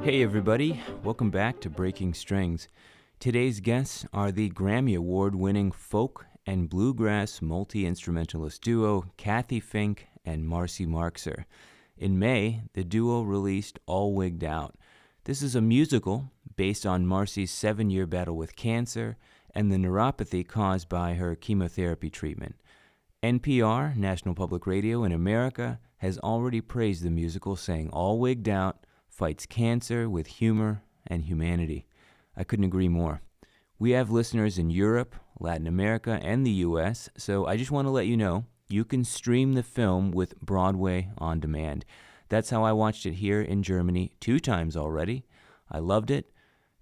Hey everybody, welcome back to Breaking Strings. Today's guests are the Grammy Award-winning folk and bluegrass multi-instrumentalist duo Cathy Fink and Marcy Marxer. In May, the duo released All Wigged Out. This is a musical based on Marcy's 7-year battle with cancer and the neuropathy caused by her chemotherapy treatment. NPR, National Public Radio in America, has already praised the musical, saying All Wigged Out fights cancer with humor and humanity. I couldn't agree more. We have listeners in Europe, Latin America, and the U.S., so I just want to let you know you can stream the film with Broadway on demand. That's how I watched it here in Germany 2 times already. I loved it.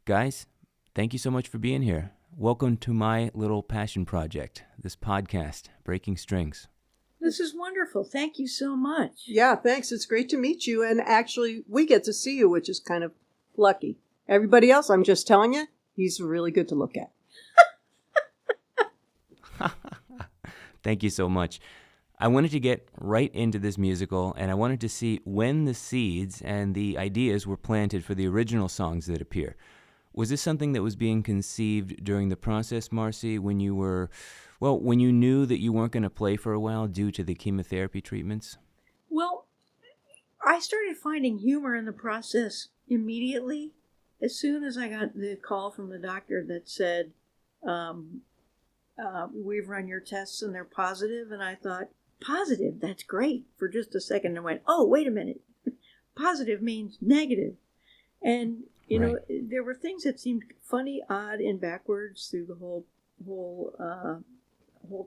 Guys, thank you so much for being here. Welcome to my little passion project, this podcast, Breaking Strings. This is wonderful. Thank you so much. Yeah, thanks. It's great to meet you. And actually, we get to see you, which is kind of lucky. Everybody else, I'm just telling you, he's really good to look at. Thank you so much. I wanted to get right into this musical, and I wanted to see when the seeds and the ideas were planted for the original songs that appear. Was this something that was being conceived during the process, Marcy, when you knew that you weren't going to play for a while due to the chemotherapy treatments? Well, I started finding humor in the process immediately. As soon as I got the call from the doctor that said, we've run your tests and they're positive, and I thought, positive? That's great. For just a second, I went, oh, wait a minute. Positive means negative. And you know, there were things that seemed funny, odd, and backwards through the whole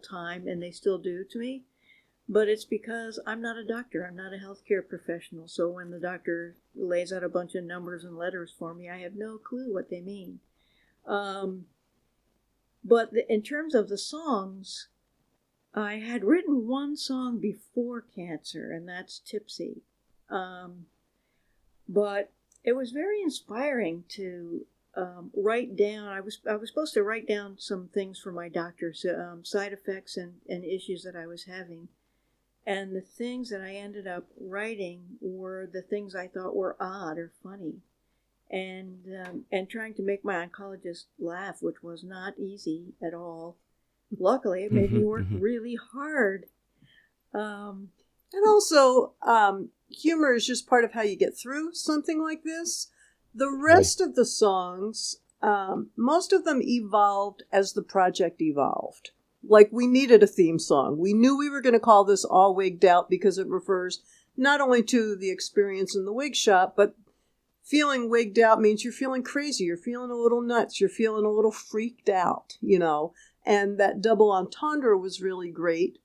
time, and they still do to me. But it's because I'm not a doctor. I'm not a healthcare professional. So when the doctor lays out a bunch of numbers and letters for me, I have no clue what they mean. But in terms of the songs, I had written one song before cancer, and that's Tipsy. But it was very inspiring to write down. I was supposed to write down some things for my doctor, side effects and issues that I was having. And the things that I ended up writing were the things I thought were odd or funny. And trying to make my oncologist laugh, which was not easy at all. Luckily, it made me work really hard. And also, humor is just part of how you get through something like this. The rest of the songs, most of them evolved as the project evolved. Like, we needed a theme song. We knew we were going to call this All Wigged Out because it refers not only to the experience in the wig shop, but feeling wigged out means you're feeling crazy, you're feeling a little nuts, you're feeling a little freaked out, you know. And that double entendre was really great.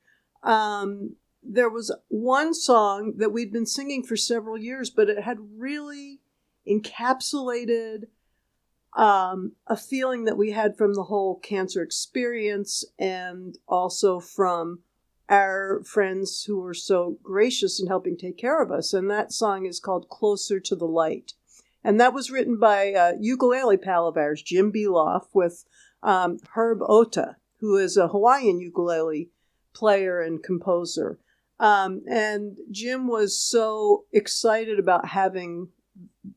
There was one song that we'd been singing for several years, but it had really encapsulated a feeling that we had from the whole cancer experience, and also from our friends who were so gracious in helping take care of us. And that song is called Closer to the Light. And that was written by a ukulele pal of ours, Jim Beloff, with Herb Ota, who is a Hawaiian ukulele player and composer. And Jim was so excited about having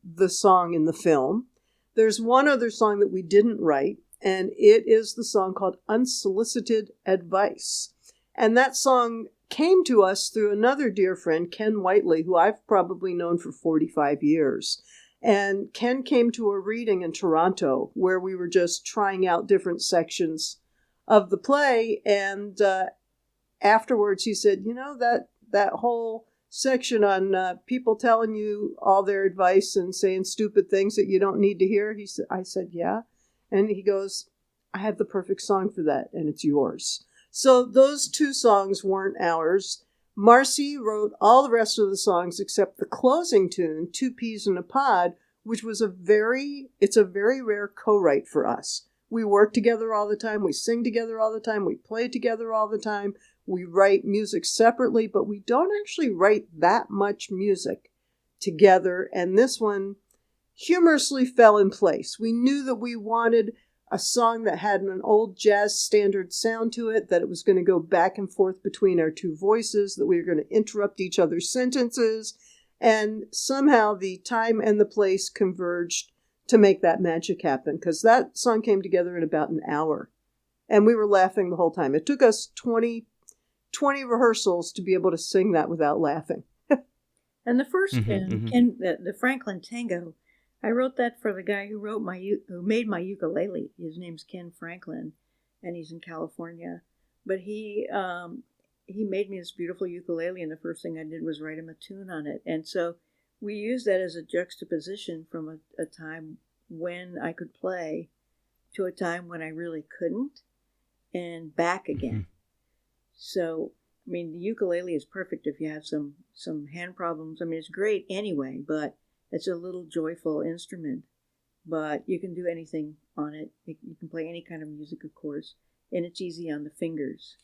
the song in the film. There's one other song that we didn't write, and it is the song called Unsolicited Advice. And that song came to us through another dear friend, Ken Whiteley, who I've probably known for 45 years. And Ken came to a reading in Toronto where we were just trying out different sections of the play. And afterwards he said, you know, that whole section on people telling you all their advice and saying stupid things that you don't need to hear. I said, yeah. And he goes, I have the perfect song for that, and it's yours. So those 2 songs weren't ours. Marcy wrote all the rest of the songs except the closing tune, 2 Peas in a Pod, which was it's a very rare co-write for us. We work together all the time. We sing together all the time. We play together all the time. We write music separately, but we don't actually write that much music together. And this one humorously fell in place. We knew that we wanted a song that had an old jazz standard sound to it, that it was going to go back and forth between our 2 voices, that we were going to interrupt each other's sentences, And somehow the time and the place converged to make that magic happen, because that song came together in about an hour. And we were laughing the whole time. It took us 20 rehearsals to be able to sing that without laughing. And the first, the Franklin Tango, I wrote that for the guy who made my ukulele. His name's Ken Franklin, and he's in California. But he made me this beautiful ukulele, and the first thing I did was write him a tune on it. And so we used that as a juxtaposition from a time when I could play to a time when I really couldn't, and back again. So, I mean, the ukulele is perfect if you have some hand problems. I mean, it's great anyway, but it's a little joyful instrument. But you can do anything on it. You can play any kind of music, of course, and it's easy on the fingers.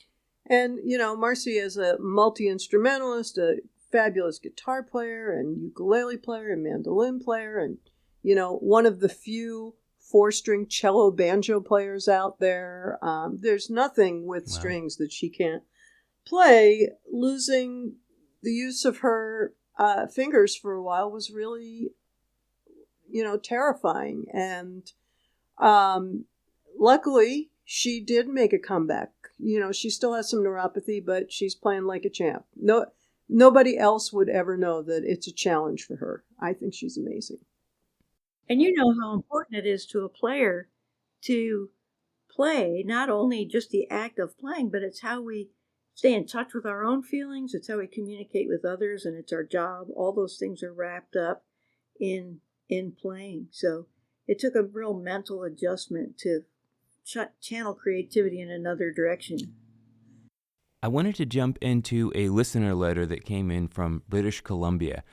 And, Marcy is a multi-instrumentalist, a fabulous guitar player and ukulele player and mandolin player, and, one of the few 4-string cello banjo players out there. There's nothing with strings that she can't play. Losing the use of her fingers for a while was really, terrifying. And luckily, she did make a comeback. She still has some neuropathy, but she's playing like a champ. Nobody else would ever know that it's a challenge for her. I think she's amazing. And you know how important it is to a player to play, not only just the act of playing, but it's how we stay in touch with our own feelings. It's how we communicate with others, and it's our job. All those things are wrapped up in playing. So it took a real mental adjustment to channel creativity in another direction. I wanted to jump into a listener letter that came in from British Columbia.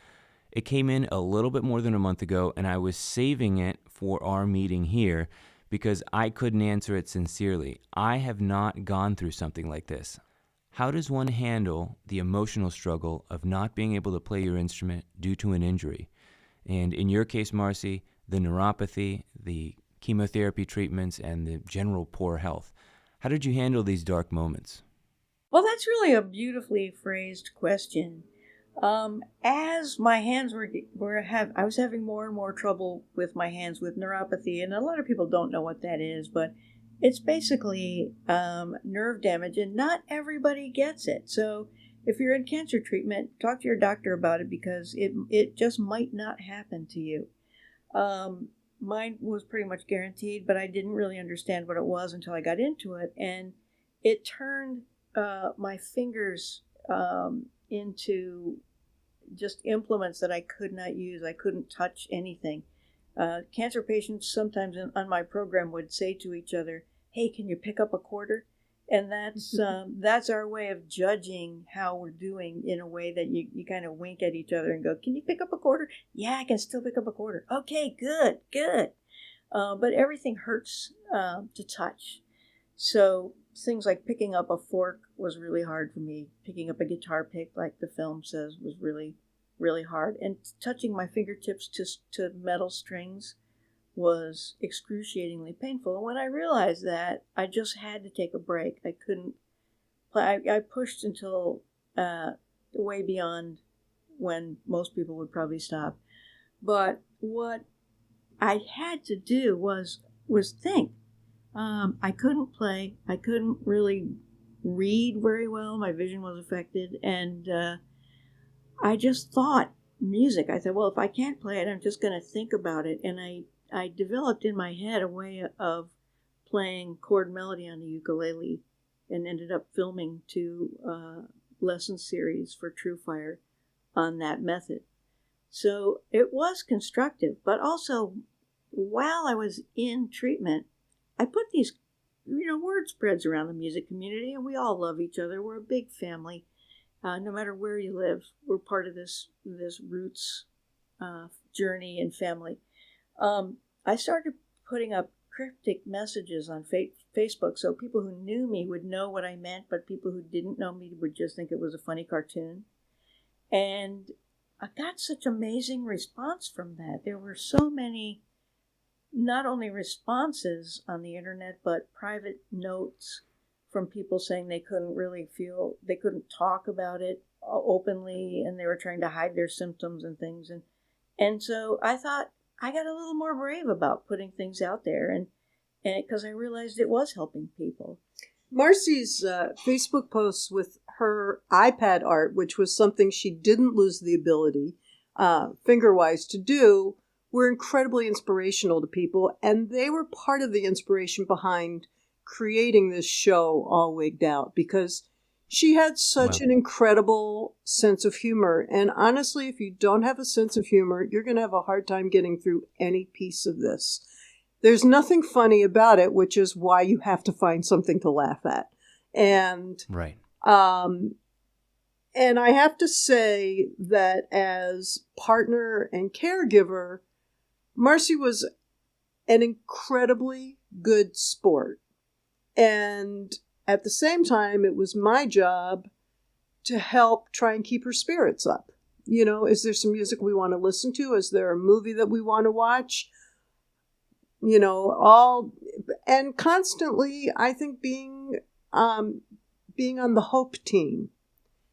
It came in a little bit more than a month ago, and I was saving it for our meeting here because I couldn't answer it sincerely. I have not gone through something like this. How does one handle the emotional struggle of not being able to play your instrument due to an injury? And in your case, Marcy, the neuropathy, the chemotherapy treatments, and the general poor health. How did you handle these dark moments? Well, that's really a beautifully phrased question. As my hands I was having more and more trouble with my hands with neuropathy, and a lot of people don't know what that is, but it's basically nerve damage, and not everybody gets it. So if you're in cancer treatment, talk to your doctor about it, because it just might not happen to you. Mine was pretty much guaranteed, but I didn't really understand what it was until I got into it, and it turned my fingers into just implements that I could not use. I couldn't touch anything. Cancer patients sometimes on my program would say to each other, "Hey, can you pick up a quarter?" And that's our way of judging how we're doing, in a way that you kind of wink at each other and go, "Can you pick up a quarter?" "Yeah, I can still pick up a quarter." "Okay, good. But everything hurts to touch. So things like picking up a fork was really hard for me. Picking up a guitar pick, like the film says, was really, really hard. And touching my fingertips to metal strings was excruciatingly painful. And when I realized that, I just had to take a break. I couldn't play. I pushed until way beyond when most people would probably stop. But what I had to do was think. I couldn't play. I couldn't really read very well. My vision was affected. And I just thought music. I thought, well, if I can't play it, I'm just going to think about it. And I developed in my head a way of playing chord melody on the ukulele, and ended up filming 2 lesson series for True Fire on that method. So it was constructive, but also while I was in treatment, I put these, word spreads around the music community, and we all love each other. We're a big family. No matter where you live, we're part of this roots journey and family. I started putting up cryptic messages on Facebook, so people who knew me would know what I meant, but people who didn't know me would just think it was a funny cartoon. And I got such amazing response from that. There were so many, not only responses on the internet, but private notes from people saying they couldn't talk about it openly, and they were trying to hide their symptoms and things. And so I thought I got a little more brave about putting things out there, and because I realized it was helping people. Marcy's Facebook posts with her iPad art, which was something she didn't lose the ability, finger-wise, to do, were incredibly inspirational to people, and they were part of the inspiration behind creating this show, All Wigged Out, because she had such an incredible sense of humor. And honestly, if you don't have a sense of humor, you're going to have a hard time getting through any piece of this. There's nothing funny about it, which is why you have to find something to laugh at. And right. And I have to say that as partner and caregiver, Marcy was an incredibly good sport. And at the same time, it was my job to help try and keep her spirits up. You know, is there some music we want to listen to? Is there a movie that we want to watch? You know, and constantly, I think being on the hope team.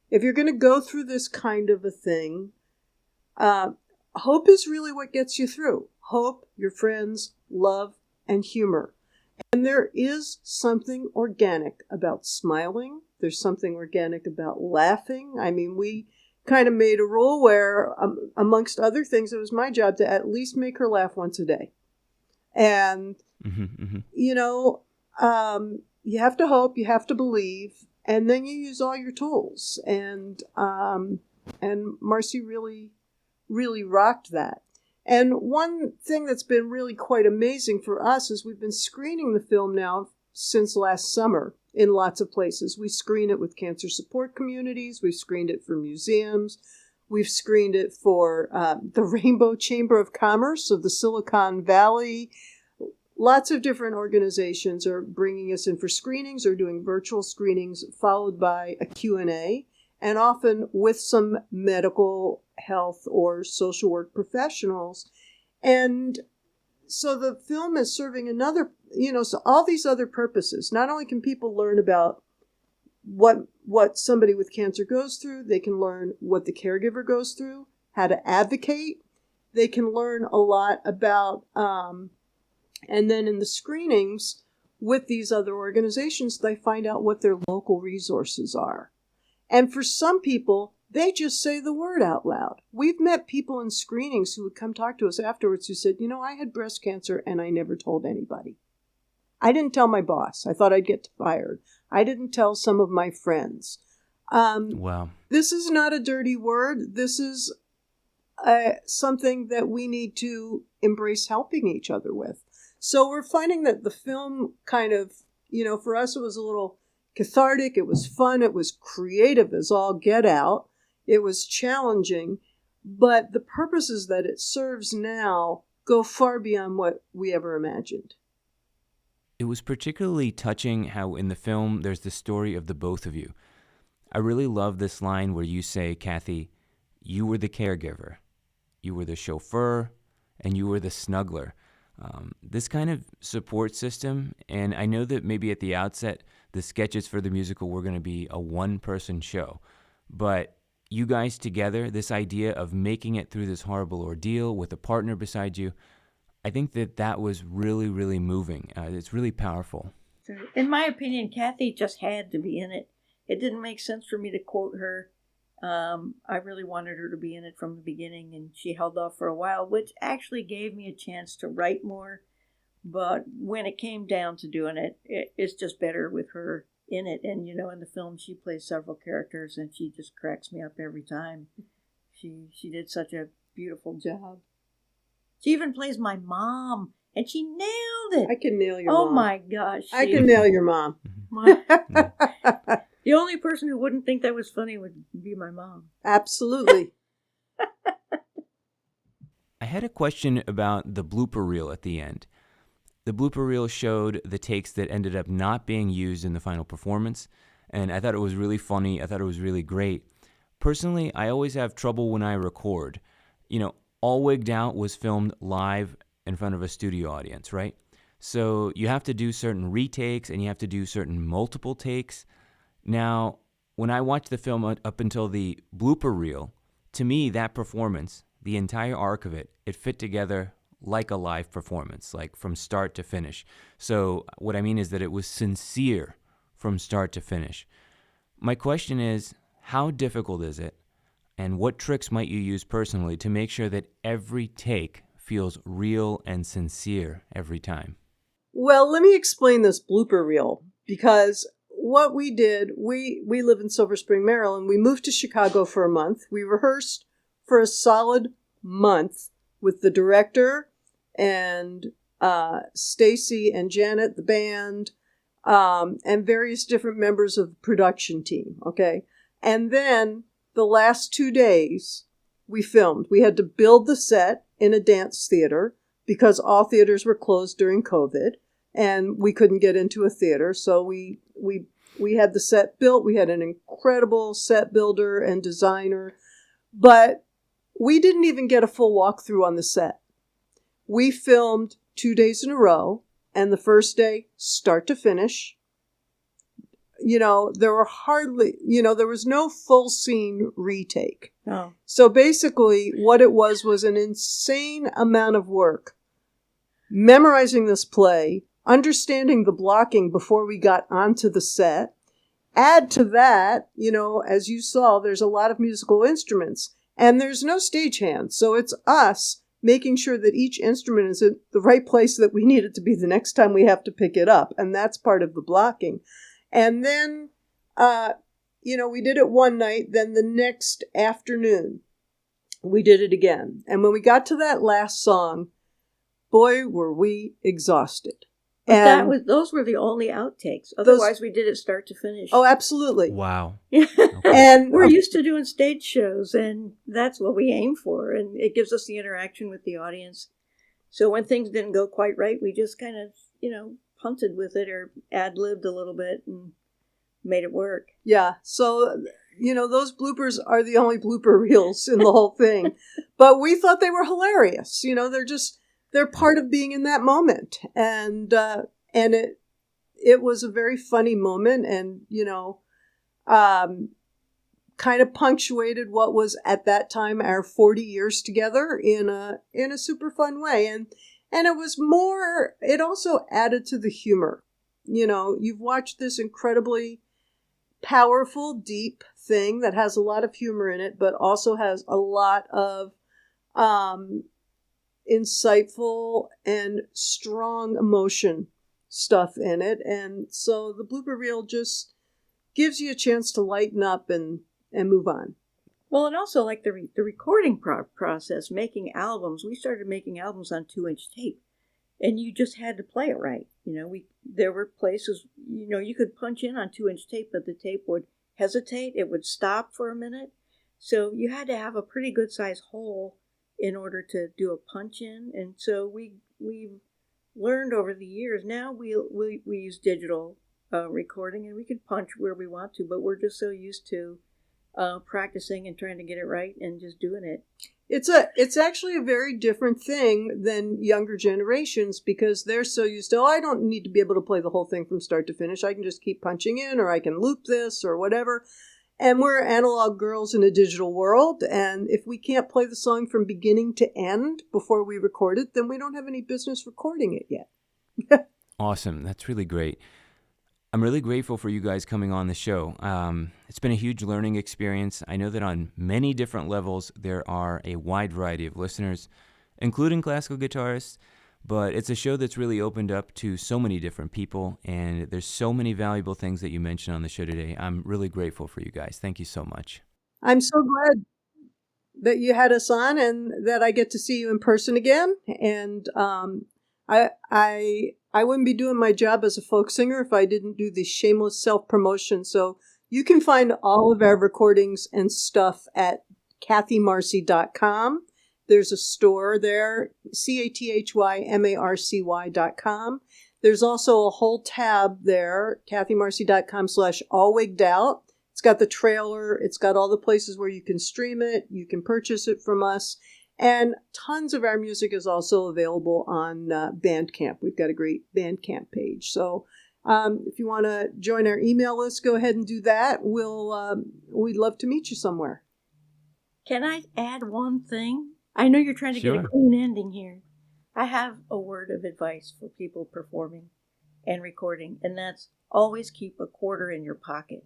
If you're going to go through this kind of a thing, hope is really what gets you through. Hope, your friends, love, and humor. And there is something organic about smiling. There's something organic about laughing. I mean, we kind of made a rule where, amongst other things, it was my job to at least make her laugh once a day. And, you know, you have to hope, you have to believe, and then you use all your tools. And Marcy really, really rocked that. And one thing that's been really quite amazing for us is we've been screening the film now since last summer in lots of places. We screen it with cancer support communities. We've screened it for museums. We've screened it for the Rainbow Chamber of Commerce of the Silicon Valley. Lots of different organizations are bringing us in for screenings or doing virtual screenings followed by a Q&A, and often with some medical, health, or social work professionals. And so the film is serving another, so all these other purposes. Not only can people learn about what somebody with cancer goes through, they can learn what the caregiver goes through, how to advocate. They can learn a lot about, and then in the screenings with these other organizations, they find out what their local resources are. And for some people, they just say the word out loud. We've met people in screenings who would come talk to us afterwards who said, I had breast cancer and I never told anybody. I didn't tell my boss. I thought I'd get fired. I didn't tell some of my friends. Wow. This is not a dirty word. This is something that we need to embrace helping each other with. So we're finding that the film kind of, for us it was a little cathartic. It was fun. It was creative as all get out. It was challenging. But the purposes that it serves now go far beyond what we ever imagined. It was particularly touching how in the film there's the story of the both of you. I really love this line where you say, Cathy, you were the caregiver, you were the chauffeur, and you were the snuggler. This kind of support system, and I know that maybe at the outset, the sketches for the musical were going to be a one-person show, but you guys together, this idea of making it through this horrible ordeal with a partner beside you, I think that was really, really moving. It's really powerful. In my opinion, Cathy just had to be in it. It didn't make sense for me to quote her. I really wanted her to be in it from the beginning, and she held off for a while, which actually gave me a chance to write more. But when it came down to doing it, it's just better with her in it. And, in the film, she plays several characters, and she just cracks me up every time. She did such a beautiful job. She even plays my mom, and she nailed it. I can nail your mom. Oh, my gosh. I can nail your mom. The only person who wouldn't think that was funny would be my mom. Absolutely. I had a question about the blooper reel at the end. The blooper reel showed the takes that ended up not being used in the final performance, and I thought it was really funny. I thought it was really great. Personally, I always have trouble when I record. All Wigged Out was filmed live in front of a studio audience, right? So you have to do certain retakes and you have to do certain multiple takes. Now, when I watched the film up until the blooper reel, to me, that performance, the entire arc of it, it fit together like a live performance, like from start to finish. So what I mean is that it was sincere from start to finish. My question is, how difficult is it, and what tricks might you use personally to make sure that every take feels real and sincere every time? Well, let me explain this blooper reel, because what we did, we live in Silver Spring, Maryland. We moved to Chicago for a month. We rehearsed for a solid month with the director and Stacy and Janet, the band, and various different members of the production team, okay? And then the last 2 days, we filmed. We had to build the set in a dance theater because all theaters were closed during COVID, and we couldn't get into a theater. So we had the set built. We had an incredible set builder and designer, but we didn't even get a full walkthrough on the set. We filmed 2 days in a row, and the first day, start to finish. There were there was no full scene retake. Oh. So basically what it was an insane amount of work. Memorizing this play, understanding the blocking before we got onto the set. Add to that, as you saw, there's a lot of musical instruments, and there's no stagehand. So it's us making sure that each instrument is in the right place that we need it to be the next time we have to pick it up. And that's part of the blocking. And then, we did it one night. Then the next afternoon, we did it again. And when we got to that last song, boy, were we exhausted. But those were the only outtakes. Otherwise, we did it start to finish. Oh, absolutely. Wow. Okay. And we're used to doing stage shows, and that's what we aim for. And it gives us the interaction with the audience. So when things didn't go quite right, we just kind of, punted with it or ad-libbed a little bit and made it work. Yeah. So, those bloopers are the only blooper reels in the whole thing. But we thought they were hilarious. They're part of being in that moment. And it was a very funny moment, and, kind of punctuated what was at that time our 40 years together in a super fun way. And it also added to the humor. You've watched this incredibly powerful, deep thing that has a lot of humor in it, but also has a lot of insightful and strong emotion stuff in it. And so the blooper reel just gives you a chance to lighten up and move on. Well, and also like the recording process, making albums. We started making albums on 2-inch tape, and you just had to play it right. There were places, you could punch in on 2-inch tape, but the tape would hesitate. It would stop for a minute. So you had to have a pretty good size hole in order to do a punch in. And so we learned over the years. Now we use digital recording, and we can punch where we want to, but we're just so used to practicing and trying to get it right and just doing it. It's actually a very different thing than younger generations, because they're so used to, I don't need to be able to play the whole thing from start to finish. I can just keep punching in, or I can loop this or whatever. And we're analog girls in a digital world. And if we can't play the song from beginning to end before we record it, then we don't have any business recording it yet. Awesome. That's really great. I'm really grateful for you guys coming on the show. It's been a huge learning experience. I know that on many different levels, there are a wide variety of listeners, including classical guitarists, but it's a show that's really opened up to so many different people, and there's so many valuable things that you mentioned on the show today. I'm really grateful for you guys. Thank you so much. I'm so glad that you had us on and that I get to see you in person again. And I wouldn't be doing my job as a folk singer if I didn't do this shameless self-promotion. So you can find all of our recordings and stuff at cathymarcy.com. There's a store there, cathymarcy.com. There's also a whole tab there, cathymarcy.com/allwigged-out. It's got the trailer. It's got all the places where you can stream it. You can purchase it from us. And tons of our music is also available on Bandcamp. We've got a great Bandcamp page. So If you want to join our email list, go ahead and do that. We'd love to meet you somewhere. Can I add one thing? I know you're trying to get a clean ending here. I have a word of advice for people performing and recording, and that's always keep a quarter in your pocket.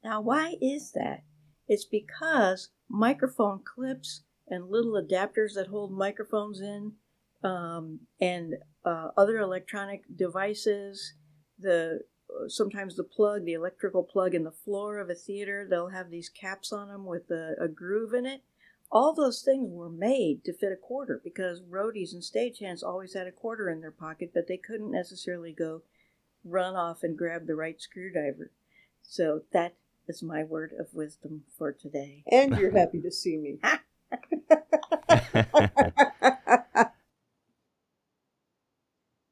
Now, why is that? It's because microphone clips and little adapters that hold microphones in, and other electronic devices, sometimes the electrical plug in the floor of a theater, they'll have these caps on them with a groove in it. All those things were made to fit a quarter because roadies and stagehands always had a quarter in their pocket, but they couldn't necessarily go run off and grab the right screwdriver. So that is my word of wisdom for today. And you're happy to see me.